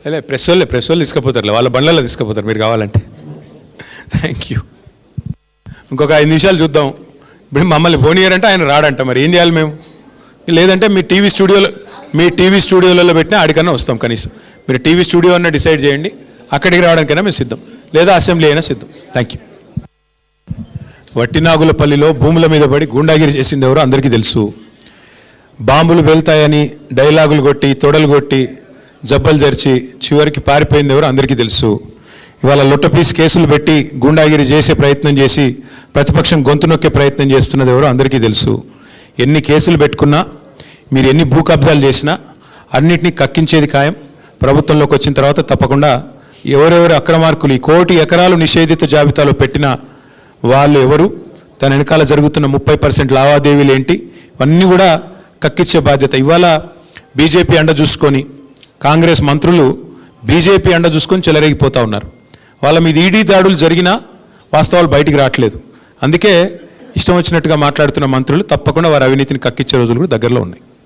Press వాళ్ళు తీసుకుపోతారు, వాళ్ళ బండ్లలో తీసుకుపోతారు మీరు కావాలంటే. Thank you. ఇంకొక 5 నిమిషాలు చూద్దాం. ఇప్పుడు మమ్మల్ని పోనీయారంటే ఆయన రాడంట, మరి ఏం చేయాలి మేము? లేదంటే మీ టీవీ స్టూడియోలలో పెట్టినా ఆడికన్నా వస్తాం. కనీసం మీరు టీవీ స్టూడియో అన్న డిసైడ్ చేయండి, అక్కడికి రావడానికైనా మేము సిద్ధం, లేదా అసెంబ్లీ అయినా సిద్ధం. Thank you. వట్టినాగులపల్లిలో భూముల మీద పడి గూండాగిరి చేసింది ఎవరో అందరికీ తెలుసు. బాంబులు వెళ్తాయని డైలాగులు కొట్టి, తొడలు కొట్టి, జబ్బలు జరిచి చివరికి పారిపోయింది ఎవరో అందరికీ తెలుసు. ఇవాళ లొట్టపీస్ కేసులు పెట్టి గూండాగిరి చేసే ప్రయత్నం చేసి ప్రతిపక్షం గొంతు నొక్కే ప్రయత్నం చేస్తున్నది ఎవరో అందరికీ తెలుసు. ఎన్ని కేసులు పెట్టుకున్నా, మీరు ఎన్ని భూ కబ్జాలు చేసినా అన్నింటినీ కక్కించేది ఖాయం. ప్రభుత్వంలోకి వచ్చిన తర్వాత తప్పకుండా ఎవరెవరు అక్రమార్కులు ఈ 1 కోటి ఎకరాలు నిషేధిత జాబితాలో పెట్టిన వాళ్ళు ఎవరు, దాని వెనకాల జరుగుతున్న 30% లావాదేవీలు ఏంటి, ఇవన్నీ కూడా కక్కించే బాధ్యత. ఇవాళ బీజేపీ అండ చూసుకొని కాంగ్రెస్ మంత్రులు బీజేపీ అండ చూసుకొని చెలరేగిపోతూ ఉన్నారు. వాళ్ళ మీద ఈడీ దాడులు జరిగినా వాస్తవాలు బయటికి రావట్లేదు. అందుకే ఇష్టం వచ్చినట్టుగా మాట్లాడుతున్న మంత్రులు తప్పకుండా వారి అవినీతిని కక్కించే రోజులు కూడా దగ్గరలో ఉన్నాయి.